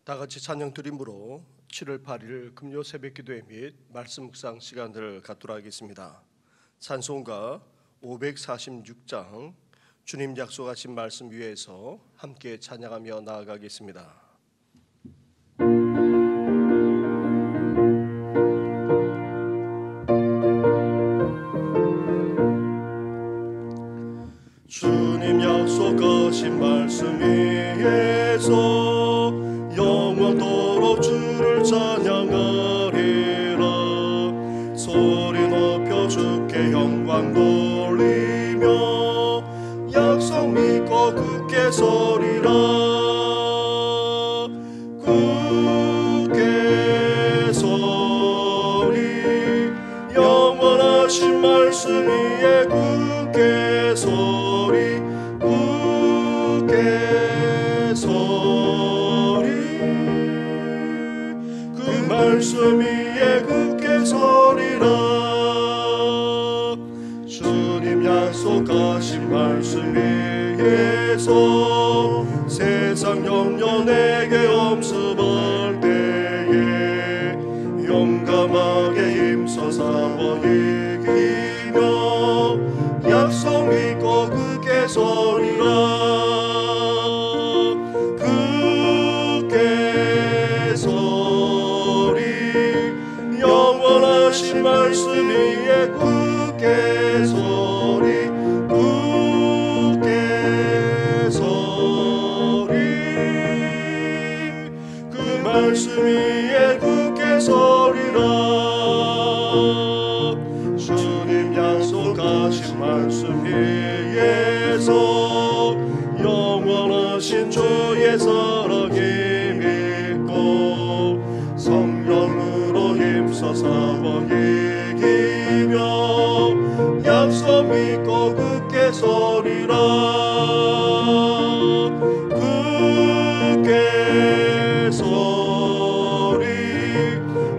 다 같이 찬양 드림으로 7월 8일 금요 새벽 기도회 및 말씀 묵상 시간을 갖도록 하겠습니다. 찬송가 546장 주님 약속하신 말씀 위에서 함께 찬양하며 나아가겠습니다. 주님 약속하신 말씀 위에서 영원토록 주를 찬양하리라. 소리 높여 주께 영광 돌리며 약속 믿고 굳게 서리라. 굳게 서리 영원하신 말씀 위에 굳게 서리 굳게 서리 그 말씀 위에 굳게 서리라. 주님 약속하신 말씀 위에서 세상 염려 내게 엄습할 때에 용감하게 힘써 싸워 이기며 약속 믿고 굳게 서리라. 굳게 서리 영원하신 말씀 위에 굳게 서리 굳게 서리 그 말씀 위에 굳게 서리라. 주님 약속하신 말씀 위에서 영원하신 주의 사랑이 믿고 성령으로 힘써 싸워 이기며 약속 믿고 굳게 서리라. 굳게 서리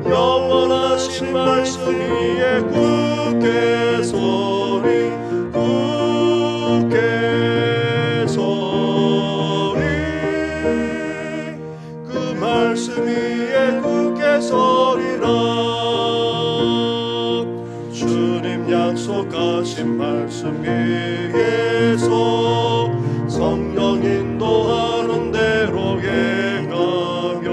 영원하신 말씀 위에 굳게 서리 굳게 서리 그 말씀 위에 굳게 서리라. 주님 약속하신 말씀 위에서 성령 인도하는 대로 행하며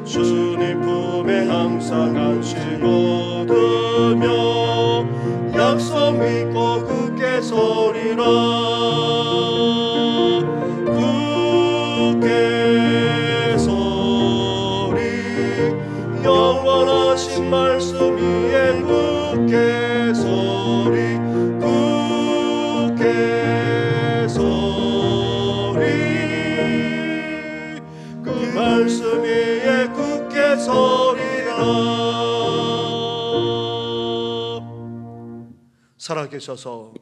주님 품에 항상 안식 얻으며 약속 믿고 굳게 서리라. 굳게 서리 영원하신 말씀 위에 굳게 서리 굳게 서리 그 말씀 위에 굳게 서리라. 살아계셔서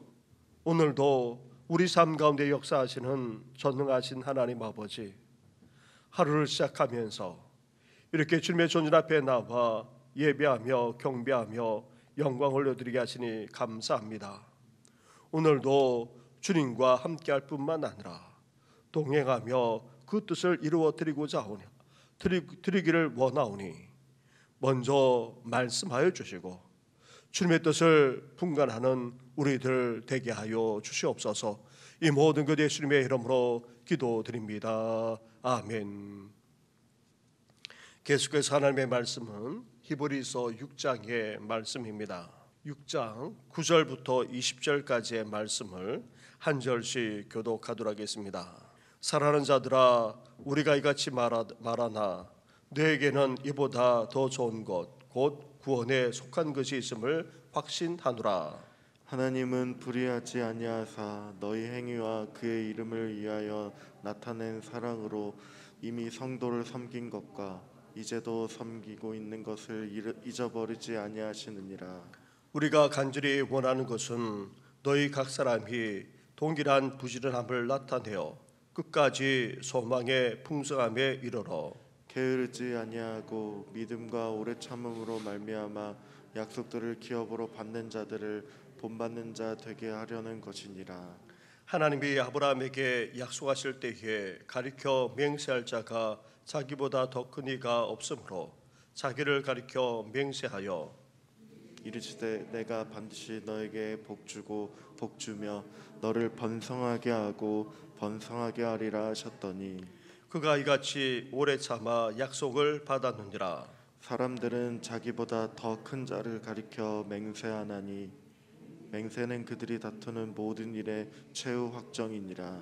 오늘도 우리 삶 가운데 역사하시는 전능하신 하나님 아버지, 하루를 시작하면서 이렇게 주님의 존전 앞에 나와 예배하며 경배하며 영광 올려드리게 하시니 감사합니다. 오늘도 주님과 함께할 뿐만 아니라 동행하며 그 뜻을 이루어 드리기를 원하오니 먼저 말씀하여 주시고 주님의 뜻을 분간하는 우리들 되게 하여 주시옵소서. 이 모든 것 예수님의 이름으로 기도드립니다. 아멘. 계속해서 하나님의 말씀은 히브리서 6장의 말씀입니다. 6장 9절부터 20절까지의 말씀을 한 절씩 교독하도록 하겠습니다. 사랑하는 자들아, 우리가 이같이 말하나 너에게는 이보다 더 좋은 것 곧 구원에 속한 것이 있음을 확신하노라. 하나님은 불의하지 아니하사 너희 행위와 그의 이름을 위하여 나타낸 사랑으로 이미 성도를 섬긴 것과 이제도 섬기고 있는 것을 잊어버리지 아니하시느니라. 우리가 간절히 원하는 것은 너희 각 사람이 동일한 부지런함을 나타내어 끝까지 소망의 풍성함에 이르러 게으르지 아니하고 믿음과 오래 참음으로 말미암아 약속들을 기업으로 받는 자들을 본받는 자 되게 하려는 것이니라. 하나님이 아브라함에게 약속하실 때에 가리켜 맹세할 자가 자기보다 더 큰 이가 없으므로 자기를 가리켜 맹세하여 이르시되 내가 반드시 너에게 복주고 복주며 너를 번성하게 하고 번성하게 하리라 하셨더니 그가 이같이 오래 참아 약속을 받았느니라. 사람들은 자기보다 더 큰 자를 가리켜 맹세하나니 맹세는 그들이 다투는 모든 일의 최후 확정이니라.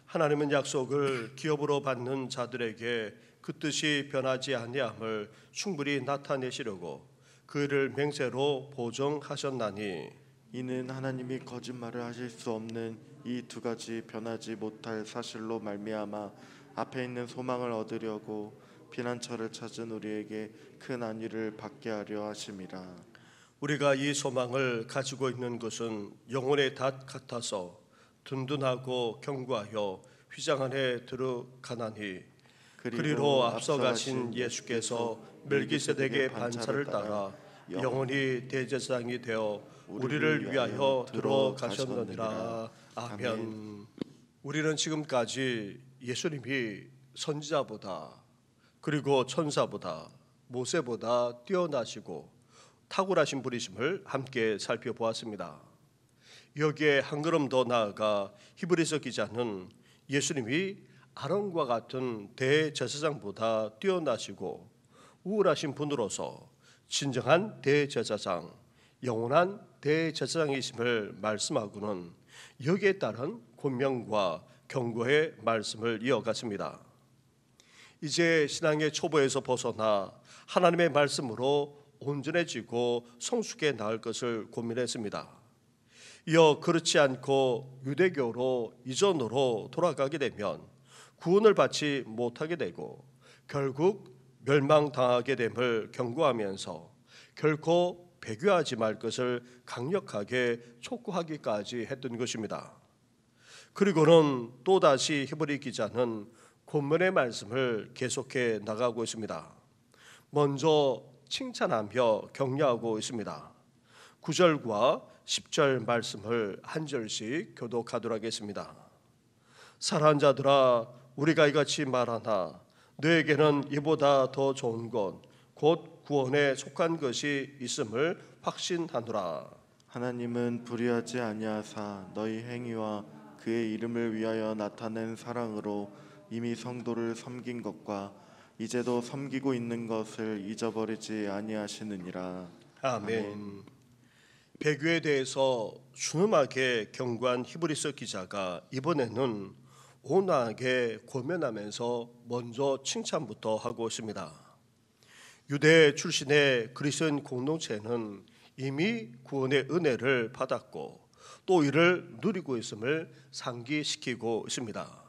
하나님은 약속을 기업으로 받는 자들에게 그 뜻이 변하지 아니함을 충분히 나타내시려고 그를 맹세로 보정하셨나니 이는 하나님이 거짓말을 하실 수 없는 이 두 가지 변하지 못할 사실로 말미암아 앞에 있는 소망을 얻으려고 피난처를 찾은 우리에게 큰 안위를 받게 하려 하심이라. 우리가 이 소망을 가지고 있는 것은 영혼의 닷 같아서 든든하고 견고하여 휘장 안에 들어가나니 그리로 앞서가신 예수께서 멜기세덱의 반차를 따라 영원히 대제사장이 되어 우리를 위하여 들어가셨느니라. 아멘. 우리는 지금까지 예수님이 선지자보다 그리고 천사보다 모세보다 뛰어나시고 탁월하신 분이심을 함께 살펴보았습니다. 여기에 한 걸음 더 나아가 히브리서 기자는 예수님이 아론과 같은 대제사장보다 뛰어나시고 우월하신 분으로서 진정한 대제사장, 영원한 대제사장이심을 말씀하고는 여기에 따른 권명과 경고의 말씀을 이어갔습니다. 이제 신앙의 초보에서 벗어나 하나님의 말씀으로 온전해지고 성숙해 나을 것을 고민했습니다. 이어 그렇지 않고 유대교로 이전으로 돌아가게 되면 구원을 받지 못하게 되고 결국 멸망당하게 됨을 경고하면서 결코 배교하지 말 것을 강력하게 촉구하기까지 했던 것입니다. 그리고는 또다시 히브리 기자는 본문의 말씀을 계속해 나가고 있습니다. 먼저 칭찬하며 격려하고 있습니다. 9절과 10절 말씀을 한 절씩 교독하도록 하겠습니다. 사랑하는 자들아, 우리가 이같이 말하나 너에게는 이보다 더 좋은 것 곧 구원에 속한 것이 있음을 확신하노라. 하나님은 불의하지 아니하사 너희 행위와 그의 이름을 위하여 나타낸 사랑으로 이미 성도를 섬긴 것과 이제도 섬기고 있는 것을 잊어버리지 아니하시느니라. 아멘. 배교에 대해서 준엄하게 경고한 히브리서 기자가 이번에는 온화하게 고면하면서 먼저 칭찬부터 하고 있습니다. 유대 출신의 그리스도인 공동체는 이미 구원의 은혜를 받았고 또 이를 누리고 있음을 상기시키고 있습니다.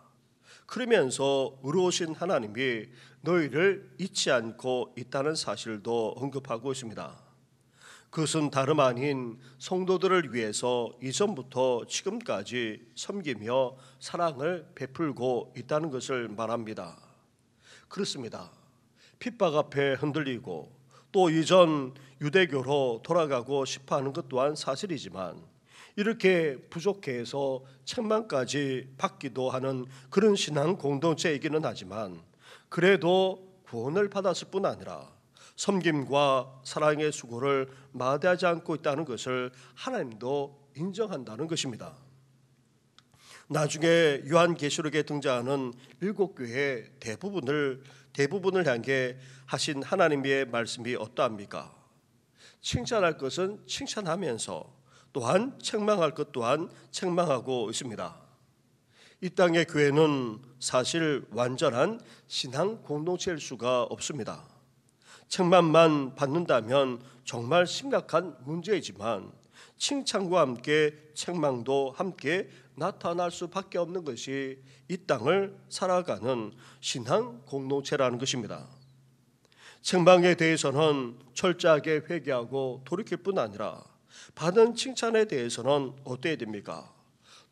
그러면서 의로우신 하나님이 너희를 잊지 않고 있다는 사실도 언급하고 있습니다. 그것은 다름 아닌 성도들을 위해서 이전부터 지금까지 섬기며 사랑을 베풀고 있다는 것을 말합니다. 그렇습니다. 핍박 앞에 흔들리고 또 이전 유대교로 돌아가고 싶어하는 것 또한 사실이지만 이렇게 부족해서 책망까지 받기도 하는 그런 신앙 공동체이기는 하지만 그래도 구원을 받았을 뿐 아니라 섬김과 사랑의 수고를 마다하지 않고 있다는 것을 하나님도 인정한다는 것입니다. 나중에 요한계시록에 등장하는 7교회 대부분을 향해 하신 하나님의 말씀이 어떠합니까? 칭찬할 것은 칭찬하면서 또한 책망할 것 또한 책망하고 있습니다. 이 땅의 교회는 사실 완전한 신앙 공동체일 수가 없습니다. 책망만 받는다면 정말 심각한 문제이지만 칭찬과 함께 책망도 함께 나타날 수밖에 없는 것이 이 땅을 살아가는 신앙 공동체라는 것입니다. 책망에 대해서는 철저하게 회개하고 돌이킬 뿐 아니라 받은 칭찬에 대해서는 어때야 됩니까?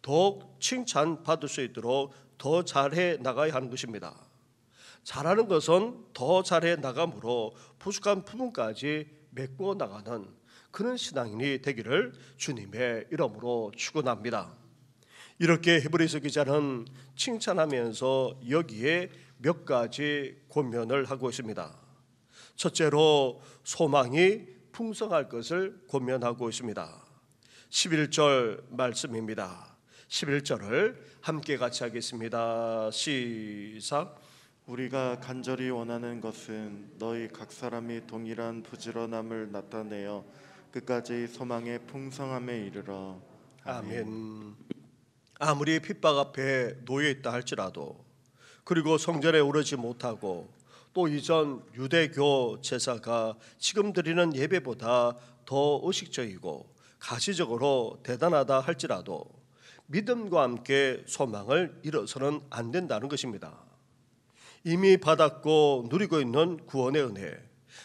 더욱 칭찬받을 수 있도록 더 잘해 나가야 하는 것입니다. 잘하는 것은 더 잘해 나감으로 부족한 부분까지 메꿔 나가는 그런 신앙인이 되기를 주님의 이름으로 축원합니다. 이렇게 히브리서 기자는 칭찬하면서 여기에 몇 가지 권면을 하고 있습니다. 첫째로 소망이 풍성할 것을 권면하고 있습니다. 11절 말씀입니다. 11절을 함께 같이 하겠습니다. 시작. 우리가 간절히 원하는 것은 너희 각 사람이 동일한 부지런함을 나타내어 끝까지 소망의 풍성함에 이르러. 아멘. 아무리 핍박 앞에 놓여 있다 할지라도, 그리고 성전에 오르지 못하고 또 이전 유대교 제사가 지금 드리는 예배보다 더 의식적이고 가시적으로 대단하다 할지라도 믿음과 함께 소망을 잃어서는 안 된다는 것입니다. 이미 받았고 누리고 있는 구원의 은혜,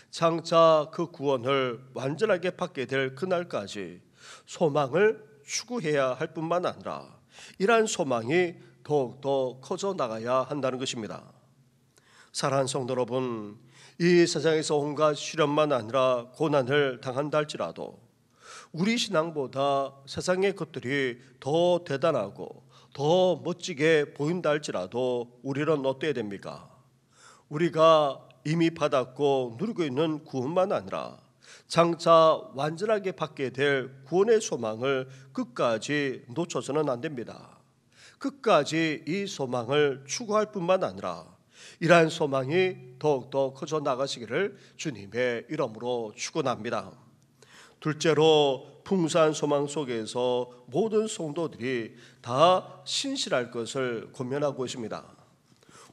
장차 그 구원을 완전하게 받게 될 그날까지 소망을 추구해야 할 뿐만 아니라 이러한 소망이 더욱더 커져 나가야 한다는 것입니다. 사랑하는 성도 여러분, 이 세상에서 온갖 시련만 아니라 고난을 당한다 할지라도 우리 신앙보다 세상의 것들이 더 대단하고 더 멋지게 보인다 할지라도 우리는 어때야 됩니까? 우리가 이미 받았고 누리고 있는 구원만 아니라 장차 완전하게 받게 될 구원의 소망을 끝까지 놓쳐서는 안 됩니다. 끝까지 이 소망을 추구할 뿐만 아니라 이러한 소망이 더욱더 커져 나가시기를 주님의 이름으로 축원합니다. 둘째로, 풍성한 소망 속에서 모든 성도들이 다 신실할 것을 권면하고 있습니다.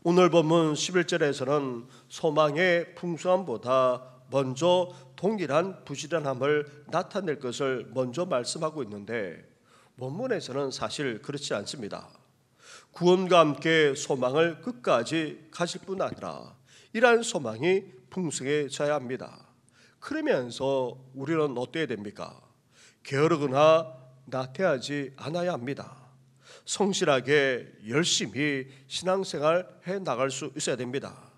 오늘 본문 11절에서는 소망의 풍성함보다 먼저 동일한 부지런함을 나타낼 것을 먼저 말씀하고 있는데, 원문에서는 사실 그렇지 않습니다. 구원과 함께 소망을 끝까지 가질 뿐 아니라 이러한 소망이 풍성해져야 합니다. 그러면서 우리는 어때야 됩니까? 게으르거나 나태하지 않아야 합니다. 성실하게 열심히 신앙생활 해 나갈 수 있어야 됩니다.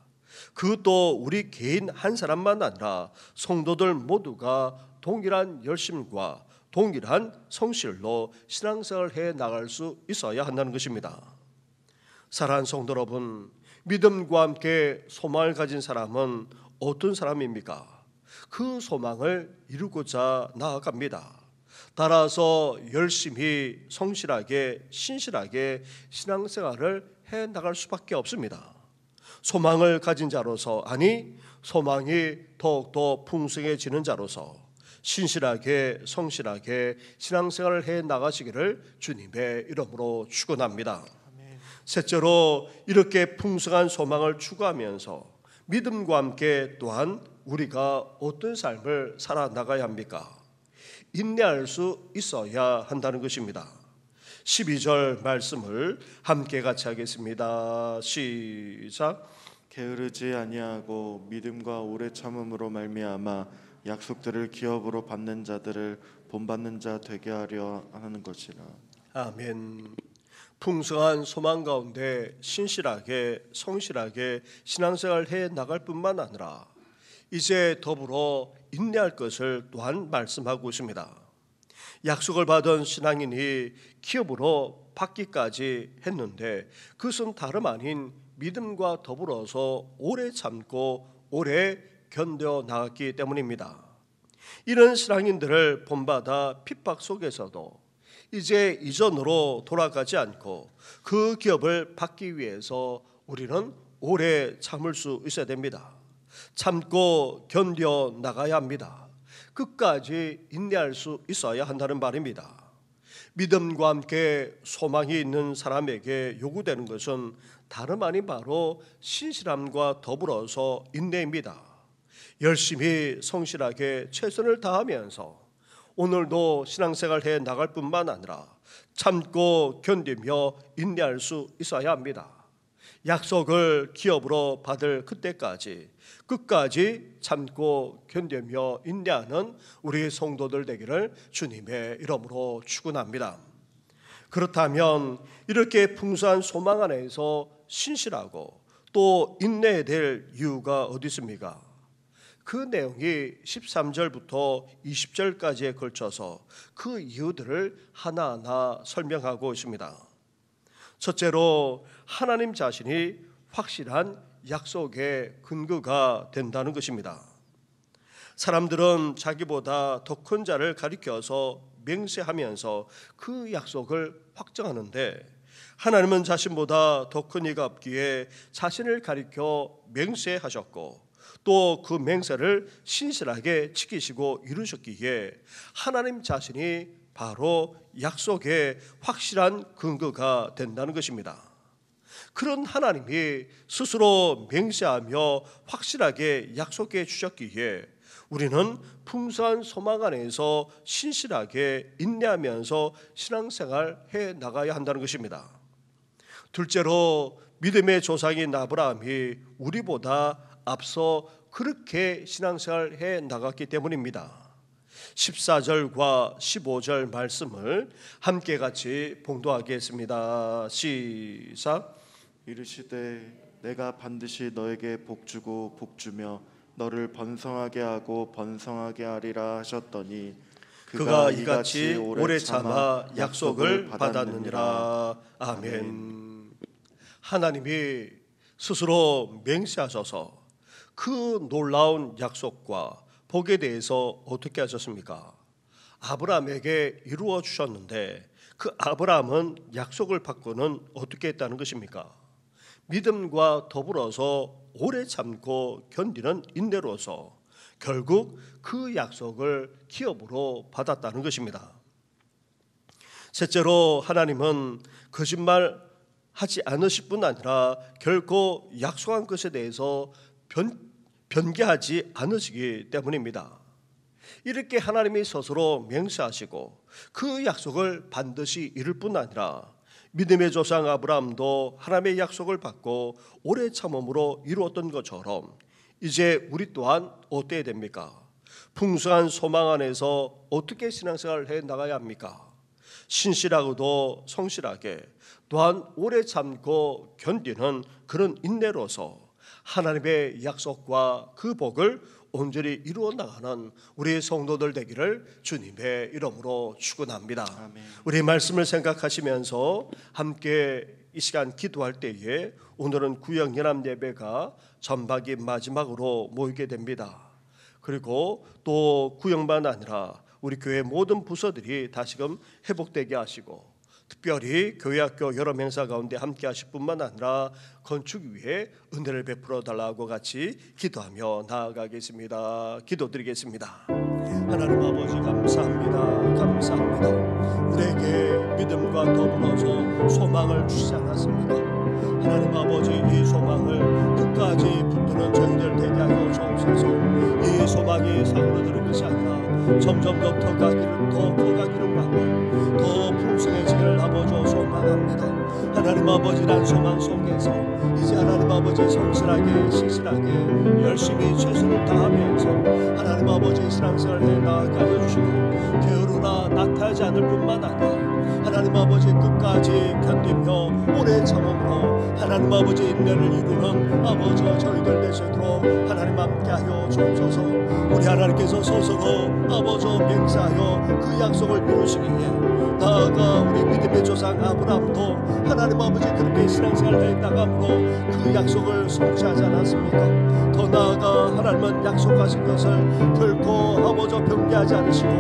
그것도 우리 개인 한 사람만 아니라 성도들 모두가 동일한 열심과 동일한 성실로 신앙생활을 해 나갈 수 있어야 한다는 것입니다. 사랑하는 성도 여러분, 믿음과 함께 소망을 가진 사람은 어떤 사람입니까? 그 소망을 이루고자 나아갑니다. 따라서 열심히 성실하게 신실하게 신앙생활을 해 나갈 수밖에 없습니다. 소망을 가진 자로서, 아니 소망이 더욱더 풍성해지는 자로서 신실하게 성실하게 신앙생활을 해 나가시기를 주님의 이름으로 축원합니다. 셋째로, 이렇게 풍성한 소망을 추구하면서 믿음과 함께 또한 우리가 어떤 삶을 살아나가야 합니까? 인내할 수 있어야 한다는 것입니다. 12절 말씀을 함께 같이 하겠습니다. 시작. 게으르지 아니하고 믿음과 오래 참음으로 말미암아 약속들을 기업으로 받는 자들을 본받는 자 되게 하려 하는 것이라. 아멘. 풍성한 소망 가운데 신실하게 성실하게 신앙생활을 해 나갈 뿐만 아니라 이제 더불어 인내할 것을 또한 말씀하고 있습니다. 약속을 받은 신앙인이 기업으로 받기까지 했는데 그것은 다름 아닌 믿음과 더불어서 오래 참고 오래 견뎌 나갔기 때문입니다. 이런 신앙인들을 본받아 핍박 속에서도 이제 이전으로 돌아가지 않고 그 기업을 받기 위해서 우리는 오래 참을 수 있어야 됩니다. 참고 견뎌 나가야 합니다. 끝까지 인내할 수 있어야 한다는 말입니다. 믿음과 함께 소망이 있는 사람에게 요구되는 것은 다름 아닌 바로 신실함과 더불어서 인내입니다. 열심히 성실하게 최선을 다하면서 오늘도 신앙생활 해 나갈 뿐만 아니라 참고 견디며 인내할 수 있어야 합니다. 약속을 기업으로 받을 그때까지 끝까지 참고 견디며 인내하는 우리 성도들 되기를 주님의 이름으로 축원합니다. 그렇다면 이렇게 풍성한 소망 안에서 신실하고 또 인내해야 될 이유가 어디 있습니까? 그 내용이 13절부터 20절까지에 걸쳐서 그 이유들을 하나하나 설명하고 있습니다. 첫째로, 하나님 자신이 확실한 약속의 근거가 된다는 것입니다. 사람들은 자기보다 더 큰 자를 가리켜서 맹세하면서 그 약속을 확정하는데, 하나님은 자신보다 더 큰 이가 없기에 자신을 가리켜 맹세하셨고 또 그 맹세를 신실하게 지키시고 이루셨기에 하나님 자신이 바로 약속의 확실한 근거가 된다는 것입니다. 그런 하나님이 스스로 맹세하며 확실하게 약속해 주셨기에 우리는 풍성한 소망 안에서 신실하게 인내하면서 신앙생활 해 나가야 한다는 것입니다. 둘째로 믿음의 조상인 아브라함이 우리보다 앞서 그렇게 신앙생활 해 나갔기 때문입니다. 14절과 15절 말씀을 함께 같이 봉독하겠습니다. 시작. 이르시되 내가 반드시 너에게 복주고 복주며 너를 번성하게 하고 번성하게 하리라 하셨더니 그가 이같이 오래 참아 약속을 받았느니라. 아멘. 하나님이 스스로 맹세하셔서 그 놀라운 약속과 복에 대해서 어떻게 하셨습니까? 아브라함에게 이루어 주셨는데 그 아브라함은 약속을 받고는 어떻게 했다는 것입니까? 믿음과 더불어서 오래 참고 견디는 인내로서 결국 그 약속을 기업으로 받았다는 것입니다. 셋째로 하나님은 거짓말하지 않으실 뿐 아니라 결코 약속한 것에 대해서 변개하지 않으시기 때문입니다. 이렇게 하나님이 스스로 맹세하시고 그 약속을 반드시 이룰 뿐 아니라 믿음의 조상 아브라함도 하나님의 약속을 받고 오래 참음으로 이루었던 것처럼 이제 우리 또한 어때야 됩니까? 풍성한 소망 안에서 어떻게 신앙생활을 해 나가야 합니까? 신실하고도 성실하게 또한 오래 참고 견디는 그런 인내로서 하나님의 약속과 그 복을 온전히 이루어 나가는 우리 성도들 되기를 주님의 이름으로 축원합니다. 아멘. 우리 말씀을 생각하시면서 함께 이 시간 기도할 때에 오늘은 구역 연합 예배가 전박이 마지막으로 모이게 됩니다. 그리고 또 구역만 아니라 우리 교회 모든 부서들이 다시금 회복되게 하시고 특별히 교회학교 여러 행사 가운데 함께 하실 뿐만 아니라 건축 위에 은혜를 베풀어 달라고 같이 기도하며 나아가겠습니다. 기도드리겠습니다. 하나님 아버지 감사합니다. 감사합니다. 우리에게 믿음과 더불어서 소망을 주시지 않았습니까? 하나님 아버지 이 소망을 끝까지 붙드는 저희들 되게 하여 주옵소서. 이 소망이 사그러드는 것이 아니라 점점 더 커가기를 바라고 더 풍성해지기를 아버지 소망합니다. 하나님 아버지 난 소망 속에서 이제 하나님 아버지 성실하게 신실하게 열심히 최선을 다하면서 하나님 아버지 신앙생활을 해 나가게 하여 주시고 게으르나 나타나지 않을 뿐만 아니라 하나님 아버지 끝까지 견디며 오래 참음으로 하나님 아버지 인내를 이루는 아버지 저희들 되시도록 하나님 함께하여 주옵소서. 우리 하나님께서 스스로 아버지 맹세하여 그 약속을 이루시기에 나아가 우리 믿음의 조상 아브라함도 하나님 아버지 그렇게 신앙생활을 해 나감으로 그 약속을 성취하지 않았습니까? 더 나아가 하나님은 약속하신 것을 결코 아버지 변개하지 않으시고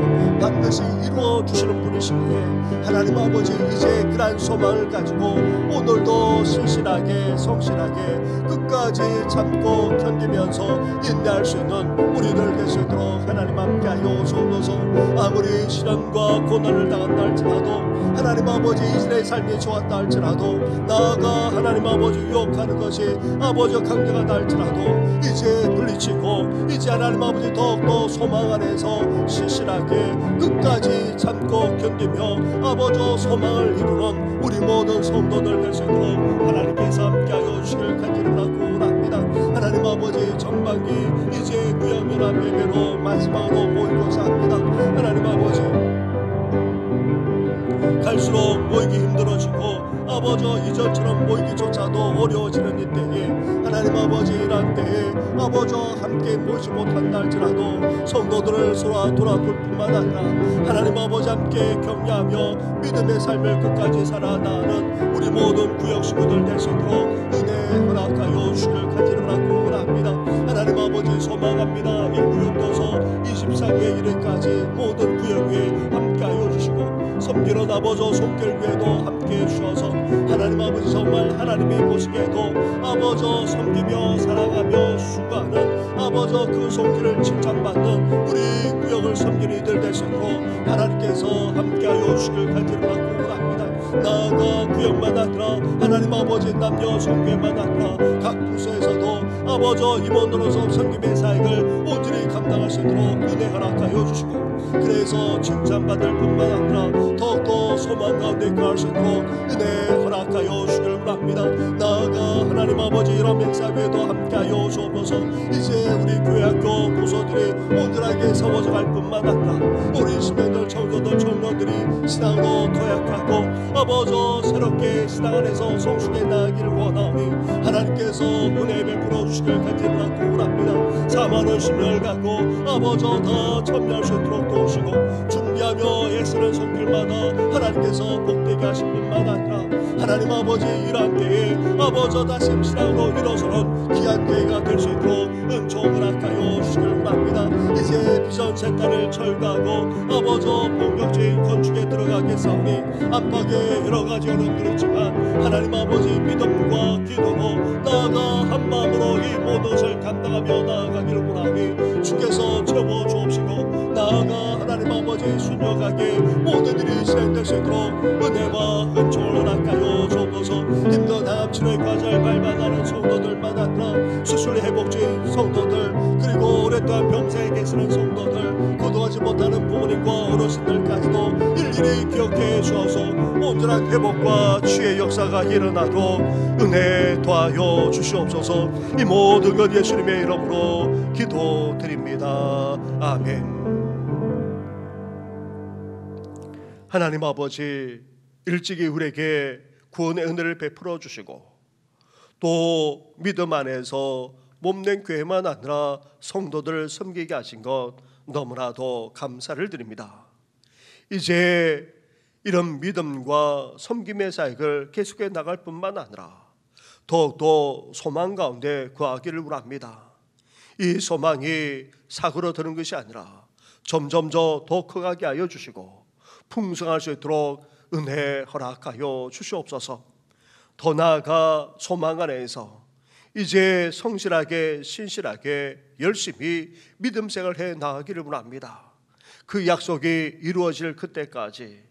반드시 이루어 주시는 분이시기에 하나님 아버지 이제 그러한 소망을 가지고 오늘도 신실하게 성실하게 끝까지 참고 견디면서 인내할 수 있는 우리들 되시도록 하나님 함께하여 주옵소서. 아무리 시련과 고난을 당한다 할지라도 하나님 아버지 이스라엘 삶이 좋았다 할지라도 나아가 하나님 아버지 유혹하는 것이 아버지 강력하다 할지라도 이제 물리치고 이제 하나님 아버지 더욱더 소망 안에서 신실하게 끝까지 참고 견디며 아버지 소망을 이루는 우리 모든 성도들 되시도록 하나님께서 함께하여 주시길 간절하고 원합니다. 하나님 아버지 전반기 이제 구역연합 예배로 마지막으로 모이고자 합니다. 하나님 아버지 갈수록 모이기 힘들어지고 아버지 이전처럼 모이기조차도 어려워지는 이때에 하나님 하나님 아버지 이란 때에 아버지와 함께 모이지 못한 날지라도 성도들을 서로 돌아볼 뿐만 아니라 하나님 아버지 함께 격려하며 믿음의 삶을 끝까지 살아나는 우리 모든 구역 식구들 될 수 있도록 은혜 허락하여 주시길 간절히 바라고 합니다. 하나님 아버지 소망합니다. 이 구역도서 24구의 이르기까지 모든 구역 위에 함께하여 주시고 섬기는 아버지 손길 위에도 함께해 주셔서 하나님 아버지 정말 하나님이 보시기에도 아버지 섬기며 사랑하며 수고하는 아버지 그 손길을 칭찬받는 우리 구역을 섬기는 이들 될 수 있도록 하나님께서 함께하여 주시길 간절히 바라고 합니다. 나아가 구역만 아니라 하나님 아버지 남녀 성교회만 아니라 각 부서에서도 아버지 임원으로서 섬김의 사역을 온전히 감당할 수 있도록 은혜 허락하여 주시고 그래서 칭찬받을 뿐만 아니라 더욱더 소망 가운데 거할 수 있도록 은혜 허락하여 주시길 바랍니다. 나아가 하나님 아버지 이런 맹사회도 함께하여 주옵소서. 이제 우리 교회학교 부서들이 온전하게 세워져 갈 뿐만 아니라 우리 시민들 청소들 청년들이 신앙으로 도약하고 아버지 새롭게 신앙 안에서 성숙해 나가기를 원하오니 하나님께서 은혜 베풀어 주시길 간절히 바랍니다. 사모하는 심령을 갖고 아버지 다 참여할 수 있도록 도우시고 준비하며 애쓰는 손길마다 하나님께서 복되게 하실 뿐만 아니라 하나님 아버지 일한 때에 아버지 다시 신앙으로 일어서는 귀한 교회가 될 수 있도록 은총 허락하여 주시길 바랍니다. 이제 비전 세탄을 철거하고 아버지 본격적인 건축에 들어가겠사오니 안팎에 여러 가지 어려움들이 있지만 하나님 아버지 믿음과 기도로 나아가 한 마음으로 이 모든 것을 감당하며 나아가기를 원하오니 주께서 채워 주옵시고 나아가 하나님 아버지 순종하게 모든 일이 실행될 수 있도록 은혜와 은총을 허락하여 주옵소서. 힘든 암 치료의 과정을 밟아가는 성도들만 아니라 수술 회복 중인 성도들 그리고 오랫동안 병사에 계시는 성도들 거동하지 못하는 부모님과 어르신들까지도 일일이 기억해 주어서 온전한 회복과 치유의 역사가 일어나도록 은혜 도하여 주시옵소서. 이 모든 것 예수님의 이름으로 기도드립니다. 아멘. 하나님 아버지 일찍이 우리에게 구원의 은혜를 베풀어 주시고 또 믿음 안에서 몸된 교회만 아니라 성도들을 섬기게 하신 것 너무나도 감사를 드립니다. 이제 이런 믿음과 섬김의 사역을 계속해 나갈 뿐만 아니라 더욱더 소망 가운데 거하기를 원합니다. 이 소망이 사그러드는 것이 아니라 점점 더 커가게 하여 주시고 풍성할 수 있도록 은혜 허락하여 주시옵소서. 더 나아가 소망 안에서 이제 성실하게 신실하게 열심히 믿음 생활을 해 나가기를 원합니다. 그 약속이 이루어질 그때까지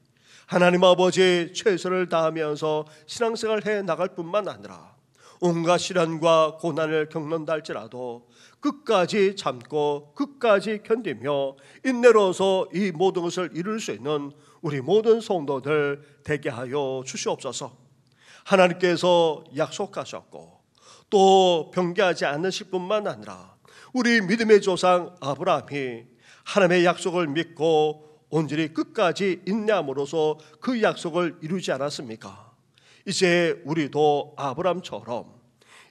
하나님 아버지 최선을 다하면서 신앙생활을 해 나갈 뿐만 아니라 온갖 시련과 고난을 겪는다 할지라도 끝까지 참고 끝까지 견디며 인내로서 이 모든 것을 이룰 수 있는 우리 모든 성도들 되게 하여 주시옵소서. 하나님께서 약속하셨고 또 변개하지 않으실 뿐만 아니라 우리 믿음의 조상 아브라함이 하나님의 약속을 믿고 온전히 끝까지 인내함으로써 그 약속을 이루지 않았습니까? 이제 우리도 아브라함처럼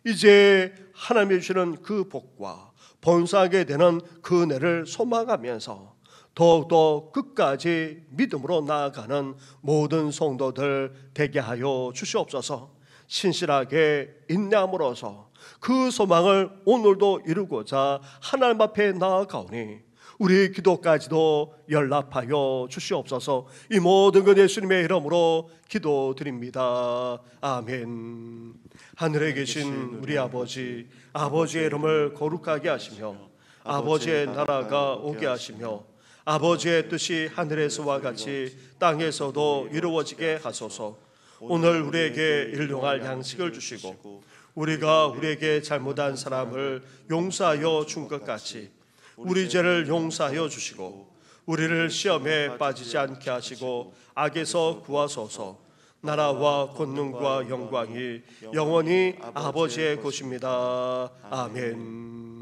이제 하나님이 주시는 그 복과 본사하게 되는 그 은혜를 소망하면서 더욱더 끝까지 믿음으로 나아가는 모든 성도들 되게 하여 주시옵소서. 신실하게 인내함으로써 그 소망을 오늘도 이루고자 하나님 앞에 나아가오니 우리 기도까지도 연락하여 주시옵소서. 이 모든 것 예수님의 이름으로 기도드립니다. 아멘. 하늘에 계신 우리 아버지, 아버지의 이름을 거룩하게 하시며 아버지의 나라가 오게 하시며 아버지의 뜻이 하늘에서와 같이 땅에서도 이루어지게 하소서. 오늘 우리에게 일용할 양식을 주시고 우리가 우리에게 잘못한 사람을 용서하여 준 것 같이 우리 죄를 용서하여 주시고 우리를 시험에 빠지지 않게 하시고 악에서 구하소서. 나라와 권능과 영광이 영원히 아버지의 것입니다. 아멘.